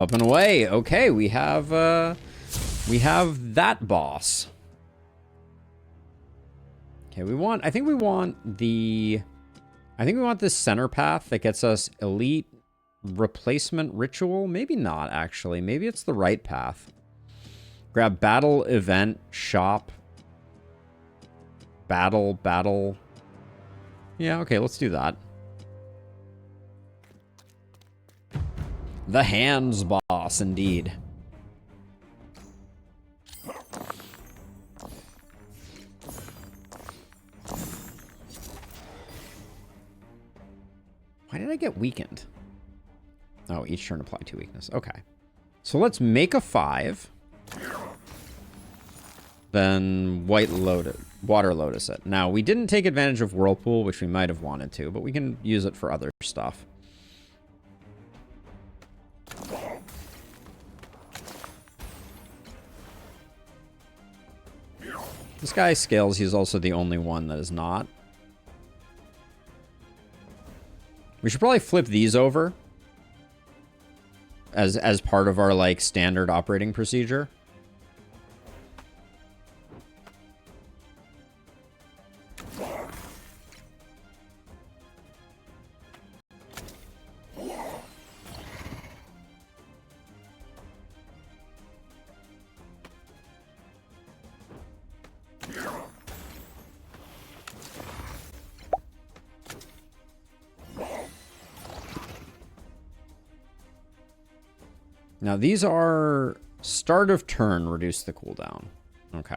Up and away. Okay, we have that boss. Okay, I think we want this center path that gets us elite replacement ritual. Maybe not, actually. Maybe it's the right path. Grab battle, event, shop. Battle. Yeah, okay, let's do that. The hands boss, indeed. Why did I get weakened? Oh, each turn apply 2 weakness. Okay. So let's make a 5. Then water lotus it. Now, we didn't take advantage of whirlpool, which we might have wanted to, but we can use it for other stuff. This guy scales, he's also the only one that is not. We should probably flip these over as part of our, like, standard operating procedure. Now, these are start of turn, reduce the cooldown. Okay.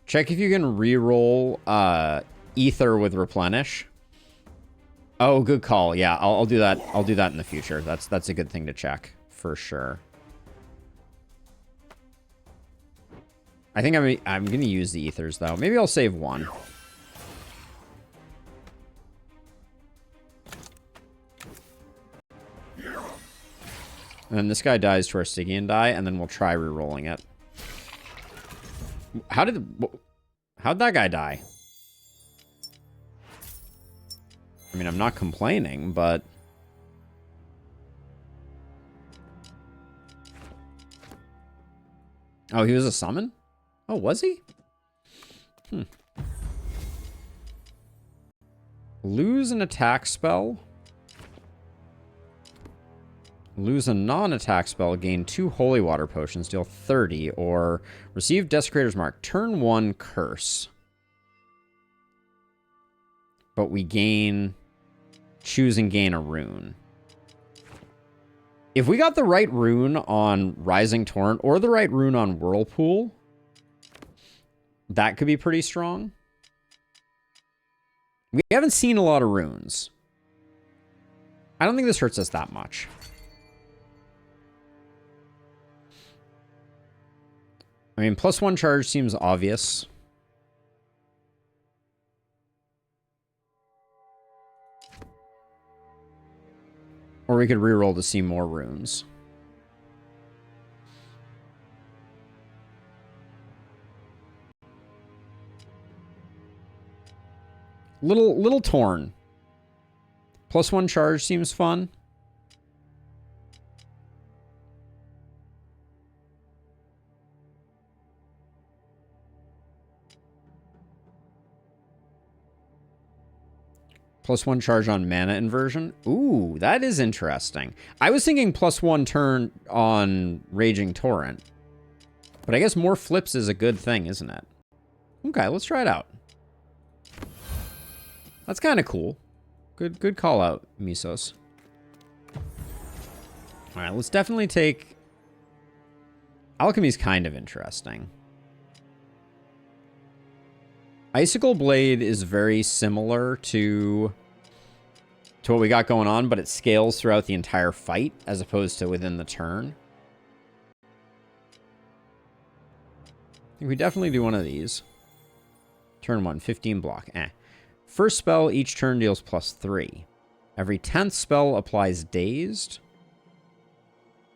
Check if you can reroll ether with replenish. Oh, good call. Yeah, I'll do that. I'll do that in the future. That's a good thing to check for sure. I think I'm gonna use the ethers though. Maybe I'll save one. And then this guy dies to our Stygian die, and then we'll try re-rolling it. How'd that guy die? I mean, I'm not complaining, but... Oh, he was a summon? Oh, was he? Lose an attack spell. Lose a non-attack spell. Gain 2 holy water potions. Deal 30. Or receive Desecrator's Mark. Turn 1 curse. But we gain... Choose and gain a rune. If we got the right rune on Rising Torrent or the right rune on Whirlpool, that could be pretty strong. We haven't seen a lot of runes. I don't think this hurts us that much. I mean, +1 charge seems obvious. Or we could reroll to see more runes. Little torn. +1 charge seems fun. +1 charge on mana inversion. Ooh, that is interesting. I was thinking +1 turn on Raging Torrent. But I guess more flips is a good thing, isn't it? Okay, let's try it out. That's kind of cool. Good call out, Misos. All right, let's definitely take... Alchemy's kind of interesting. Icicle Blade is very similar to what we got going on, but it scales throughout the entire fight as opposed to within the turn. I think we definitely do one of these. Turn 1, 15 block. First spell, each turn deals +3. Every 10th spell applies dazed.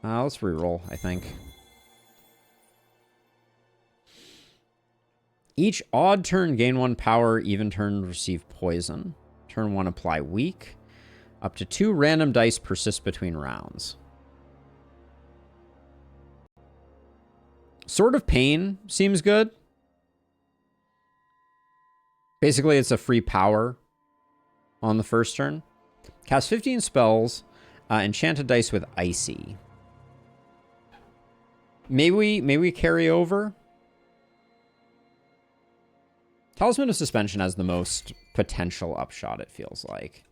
Let's reroll, I think. Each odd turn gain 1 power, even turn receive poison. Turn 1 apply weak. Up to 2 random dice persist between rounds. Sword of Pain seems good. Basically, it's a free power on the first turn. Cast 15 spells. Enchant a dice with Icy. Maybe we carry over. Talisman of Suspension has the most potential upshot, it feels like.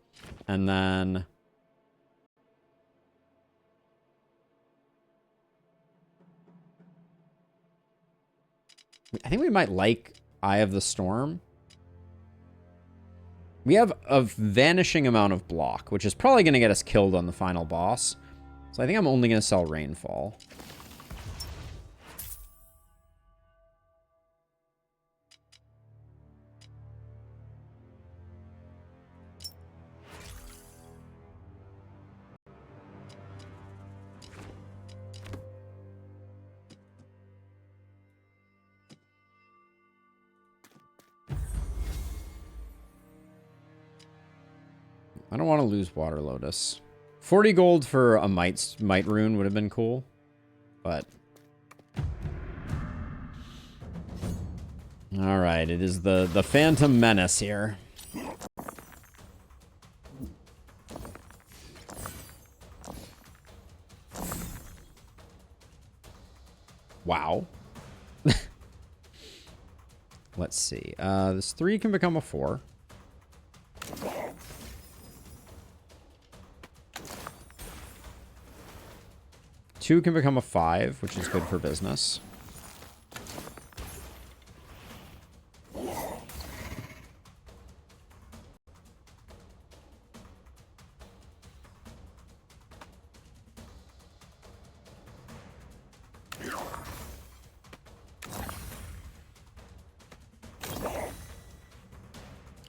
And then... I think we might like Eye of the Storm. We have a vanishing amount of block, which is probably going to get us killed on the final boss. So I think I'm only going to sell Rainfall. I don't want to lose Water Lotus. 40 gold for a might rune would have been cool, but... Alright, it is the Phantom Menace here. Wow. Let's see. This 3 can become a 4. Two can become a 5, which is good for business.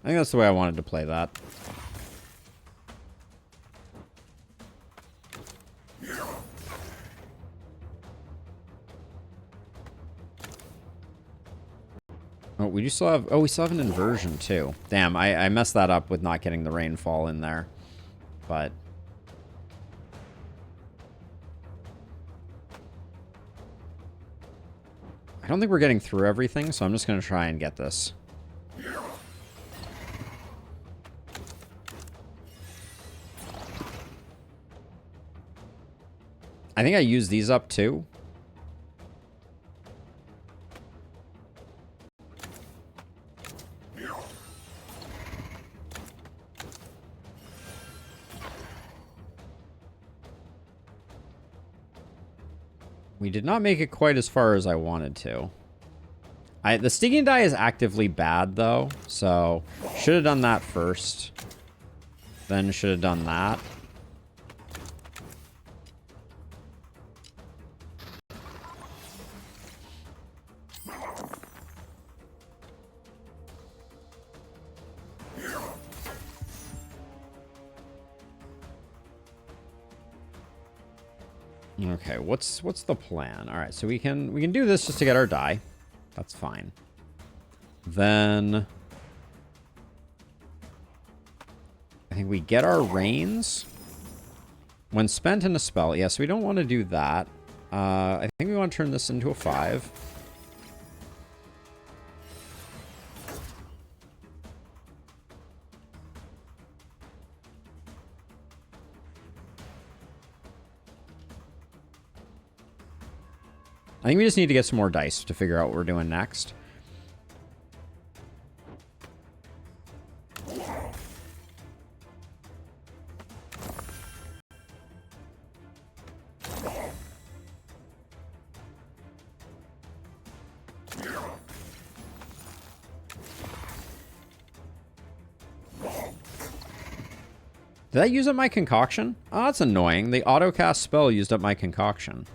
I think that's the way I wanted to play that. Oh, we do still have... Oh, we still have an inversion, too. Damn, I messed that up with not getting the Rainfall in there. But... I don't think we're getting through everything, so I'm just going to try and get this. I think I used these up, too. We did not make it quite as far as I wanted to. The Stinging Die is actively bad, though, so should have done that first. Then should have done that. Okay, what's the plan? All right, so we can do this just to get our die. That's fine. Then I think we get our Reigns when spent in a spell. Yeah, so we don't want to do that. I think we want to turn this into a 5. I think we just need to get some more dice to figure out what we're doing next. Did that use up my concoction? Oh, that's annoying. The auto-cast spell used up my concoction.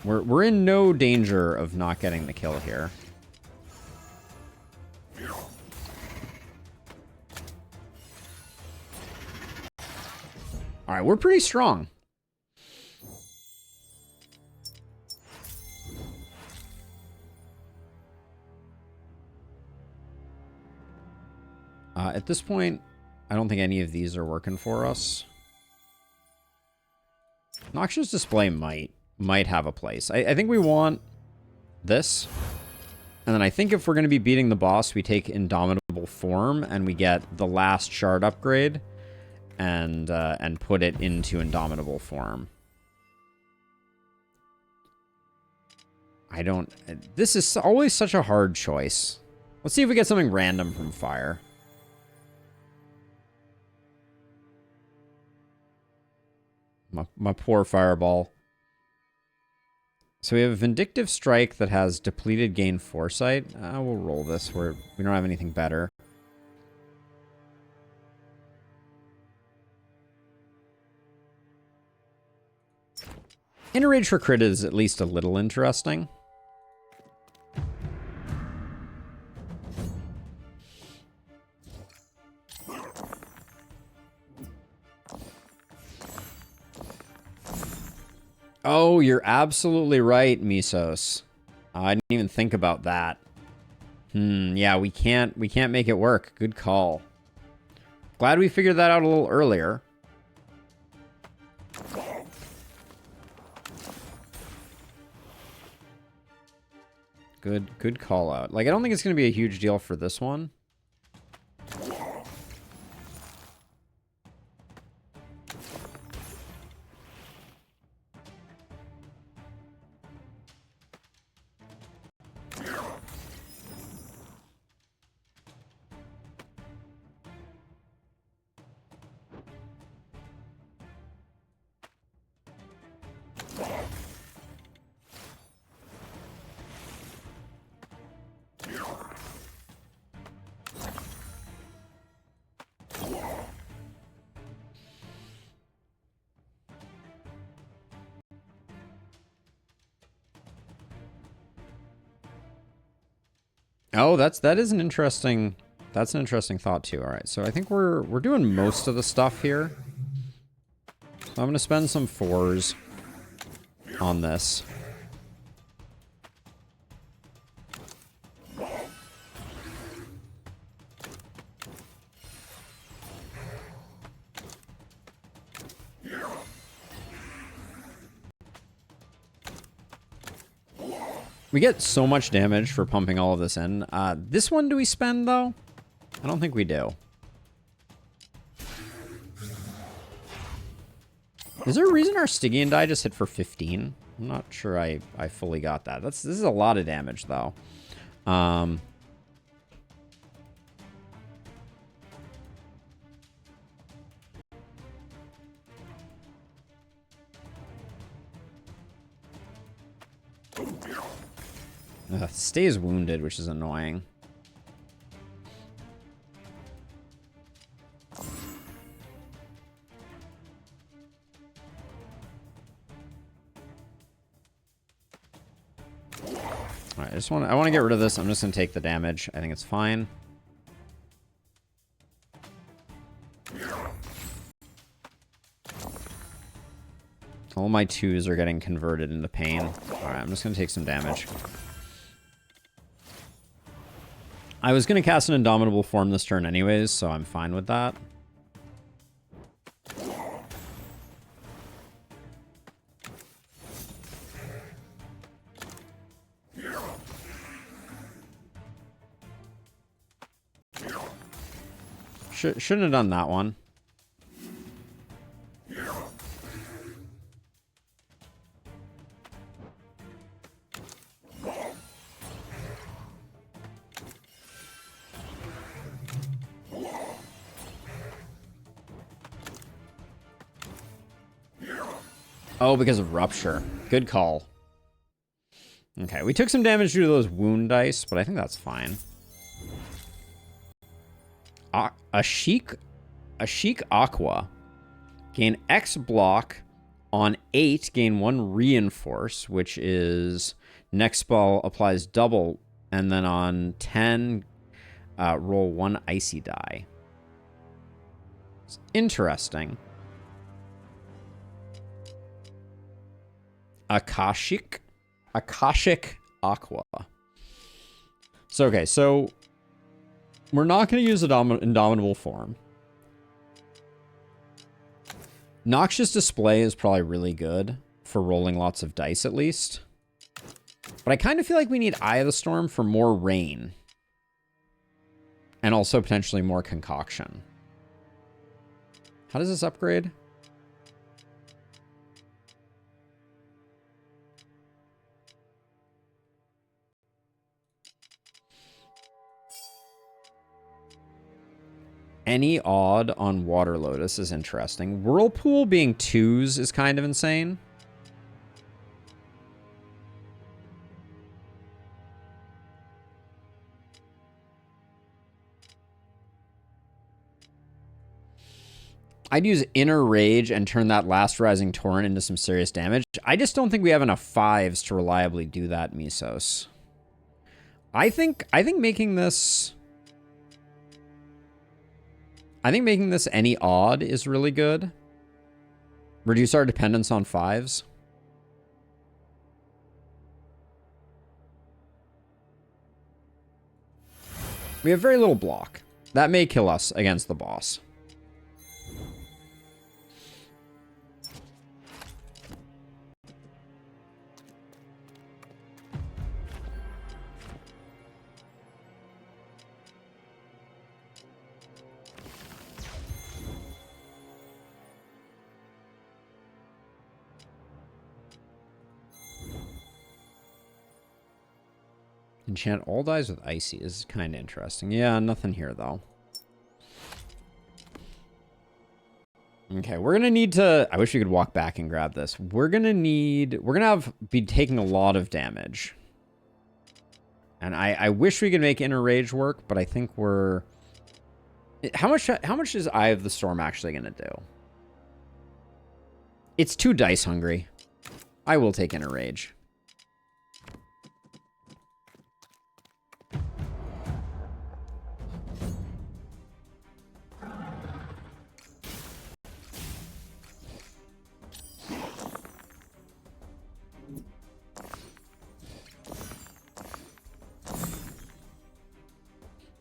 We're in no danger of not getting the kill here. All right, we're pretty strong. At this point, I don't think any of these are working for us. Noxious Display might have a place. I think we want this. And then I think if we're going to be beating the boss, we take Indomitable Form and we get the last shard upgrade and put it into Indomitable Form. This is always such a hard choice. Let's see if we get something random from fire. My poor fireball. So we have a Vindictive Strike that has depleted gain Foresight. We'll roll this. We don't have anything better. Inner Rage for crit is at least a little interesting. Oh, you're absolutely right, Misos. I didn't even think about that. Yeah, we can't make it work. Good call. Glad we figured that out a little earlier. Good call out. Like, I don't think it's going to be a huge deal for this one. Oh, that's an interesting thought too. All right, so I think we're doing most of the stuff here. So I'm gonna spend some 4s on this. We get so much damage for pumping all of this in. This one do we spend, though? I don't think we do. Is there a reason our Stygian die just hit for 15? I'm not sure I fully got that. This is a lot of damage, though. Stays wounded, which is annoying. Alright, I want to get rid of this. I'm just gonna take the damage. I think it's fine. All my 2s are getting converted into pain. Alright, I'm just gonna take some damage. I was going to cast an Indomitable Form this turn anyways, so I'm fine with that. Shouldn't have done that one. Oh, because of Rupture. Good call. Okay, we took some damage due to those wound dice, but I think that's fine. A Chic Aqua. Gain X block on 8, gain 1 reinforce, which is next spell applies double, and then on 10, roll 1 icy die. It's interesting. Akashic Aqua. So, okay, so we're not going to use Indomitable Form. Noxious Display is probably really good for rolling lots of dice, at least. But I kind of feel like we need Eye of the Storm for more rain. And also potentially more concoction. How does this upgrade? Any odd on Water Lotus is interesting. Whirlpool being 2s is kind of insane. I'd use Inner Rage and turn that last Rising Torrent into some serious damage. I just don't think we have enough 5s to reliably do that, Misos. I think making this... I think making this any odd is really good. Reduce our dependence on 5s. We have very little block. That may kill us against the boss. Enchant all dies with Icy is kind of interesting. Yeah, nothing here, though. Okay, we're going to need to... I wish we could walk back and grab this. We're going to need... We're going to be taking a lot of damage. And I wish we could make Inner Rage work, but I think we're... How much is Eye of the Storm actually going to do? It's 2 dice hungry. I will take Inner Rage.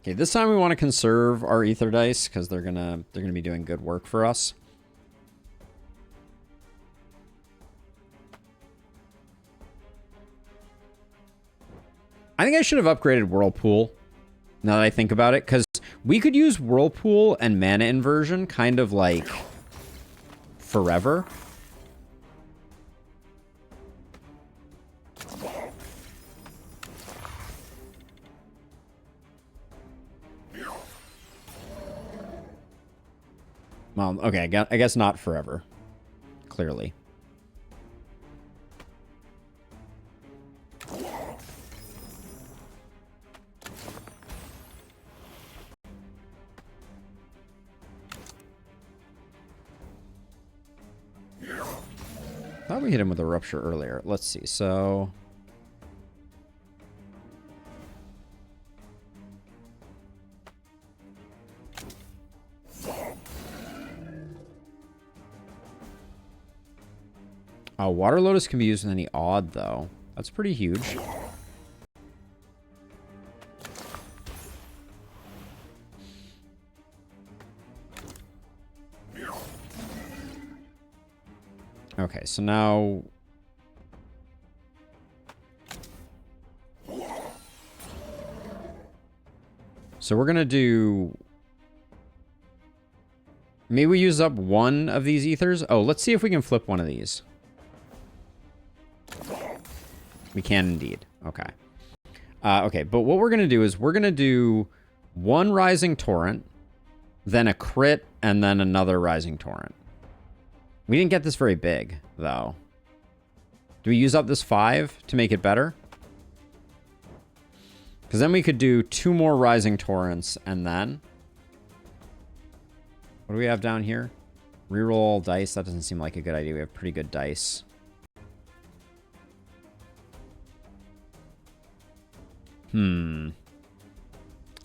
Okay, this time we want to conserve our Ether Dice because they're gonna be doing good work for us. I think I should have upgraded Whirlpool, now that I think about it, because we could use Whirlpool and Mana Inversion kind of like forever. Well, okay, I guess not forever, clearly. Thought we hit him with a Rupture earlier. Let's see, so... Oh, Water Lotus can be used with any odd, though. That's pretty huge. Okay, so now... So we're going to do... Maybe we use up one of these ethers? Oh, let's see if we can flip one of these. We can indeed. Okay. Okay, but what we're going to do is we're going to do one Rising Torrent, then a crit, and then another Rising Torrent. We didn't get this very big, though. Do we use up this 5 to make it better? Because then we could do 2 more Rising Torrents, and then... What do we have down here? Reroll all dice. That doesn't seem like a good idea. We have pretty good dice.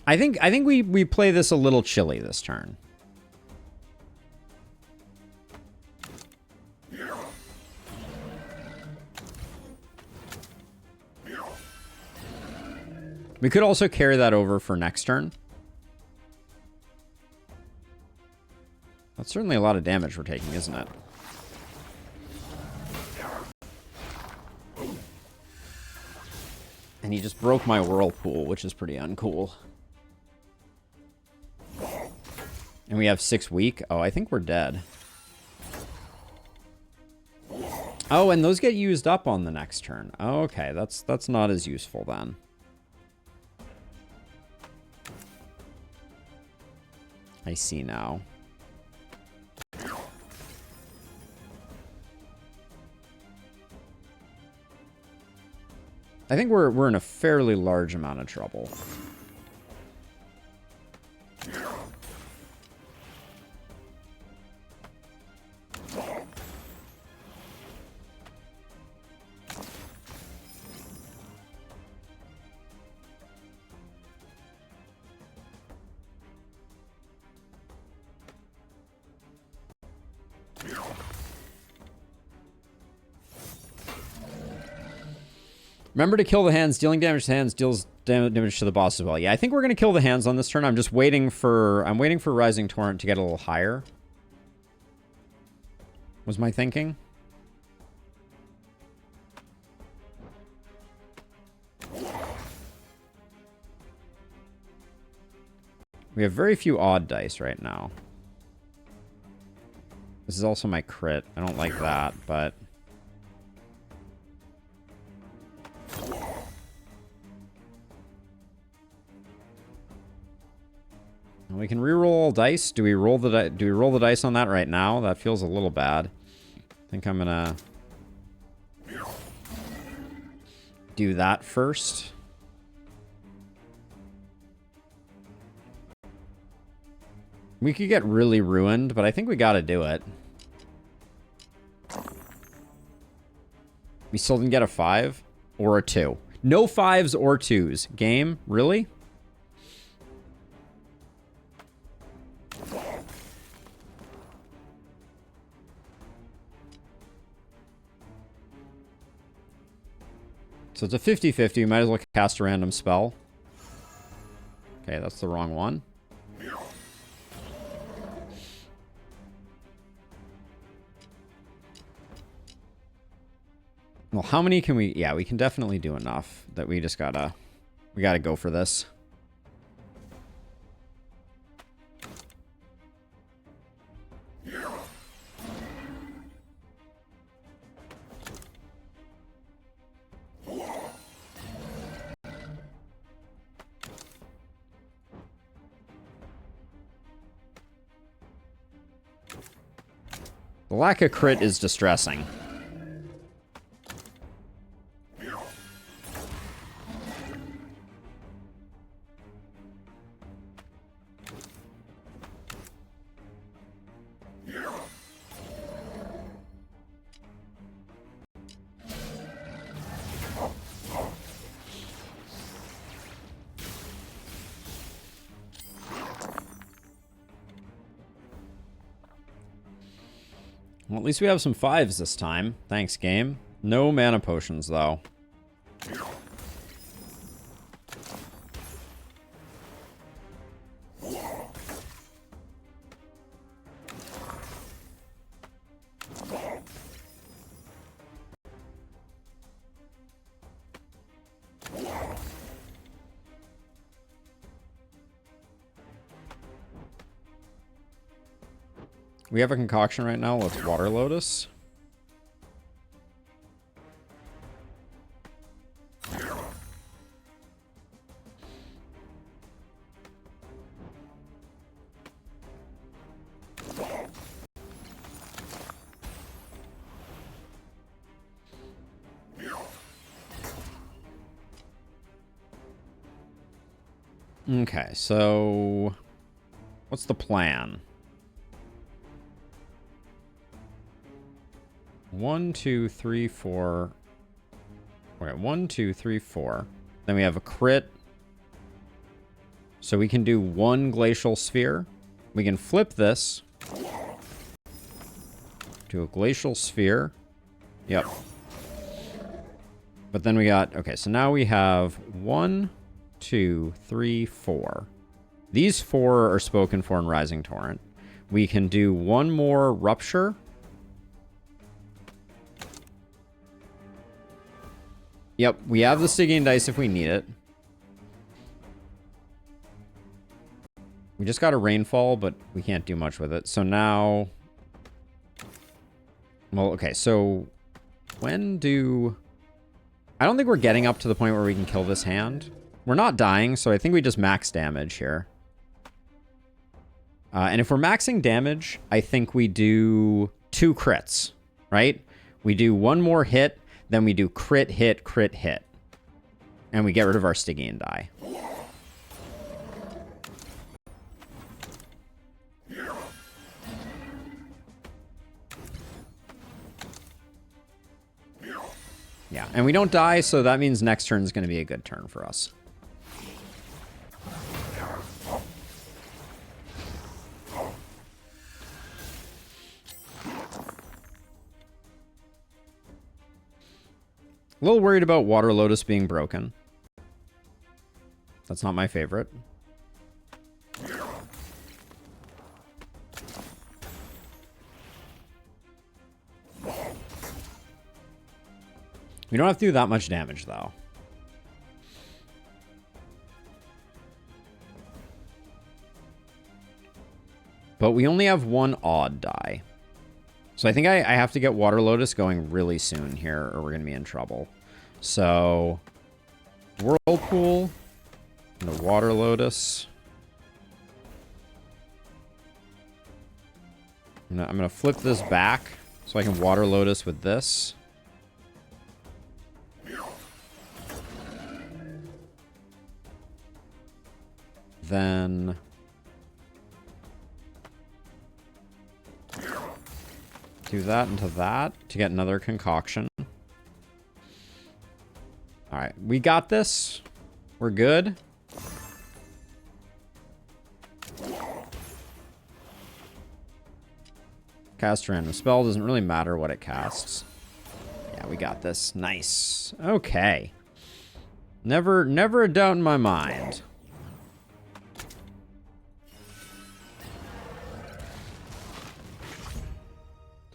I think we play this a little chilly this turn. We could also carry that over for next turn. That's certainly a lot of damage we're taking, isn't it? And he just broke my whirlpool, which is pretty uncool. And we have 6 weak. Oh, I think we're dead. Oh, and those get used up on the next turn. Oh, okay, that's not as useful then. I see now. I think we're in a fairly large amount of trouble. Remember to kill the hands. Dealing damage to hands deals damage to the boss as well. Yeah, I think we're going to kill the hands on this turn. I'm just waiting for... I'm waiting for Rising Torrent to get a little higher. Was my thinking. We have very few odd dice right now. This is also my crit. I don't like that, but... We can reroll all dice. Do we roll the dice on that right now? That feels a little bad. I think I'm gonna do that first. We could get really ruined, but I think we gotta do it. We still didn't get a 5 or a 2. No 5s or 2s. Game? Really? So it's a 50-50. You might as well cast a random spell. Okay, that's the wrong one. Well, how many can we... Yeah, we can definitely do enough that we just gotta... We gotta go for this. The lack of crit is distressing. Well, at least we have some 5s this time. Thanks, game. No mana potions, though. We have a concoction right now. Let's Water Lotus. Okay, so what's the plan? 1, 2, 3, 4. Okay, 1, 2, 3, 4. Then we have a crit. So we can do 1 Glacial Sphere. We can flip this to a Glacial Sphere. Yep. But then we got... Okay, so now we have 1, 2, 3, 4. These 4 are spoken for in Rising Torrent. We can do one more Rupture. Yep, we have the Stygian Dice if we need it. We just got a Rainfall, but we can't do much with it. So now... Well, okay, so... When do... I don't think we're getting up to the point where we can kill this hand. We're not dying, so I think we just max damage here. And if we're maxing damage, I think we do 2 crits, right? We do 1 more hit, then we do crit, hit, crit, hit. And we get rid of our Stygian die. Yeah, and we don't die, so that means next turn is going to be a good turn for us. A little worried about Water Lotus being broken. That's not my favorite. We don't have to do that much damage, though. But we only have 1 odd die. So I think I have to get Water Lotus going really soon here, or we're going to be in trouble. So, Whirlpool, and the Water Lotus. I'm going to flip this back so I can Water Lotus with this. Then... do that into that to get another concoction. Alright, we got this. We're good. Cast a random spell. Doesn't really matter what it casts. Yeah, we got this. Nice. Okay. Never a doubt in my mind.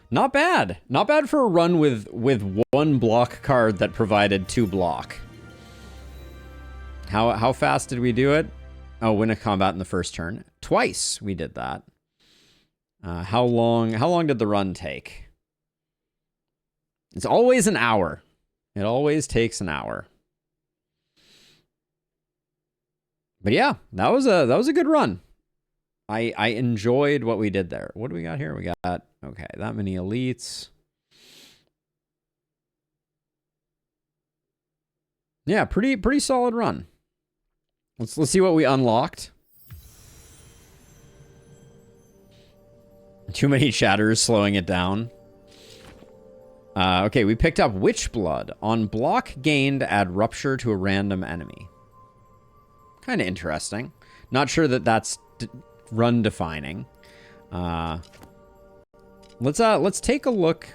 Not bad. Not bad for a run with 1 block card that provided 2 block. How fast did we do it? Oh, win a combat in the first turn. Twice we did that. How long did the run take? It's always an hour. It always takes an hour. But yeah, that was a good run. I enjoyed what we did there. What do we got here? We got, okay, that many elites. Yeah, pretty solid run. Let's see what we unlocked. Too many chatters slowing it down. Okay, we picked up Witch Blood. On block gained, add Rupture to a random enemy. Kind of interesting. Not sure that that's run defining. Let's take a look.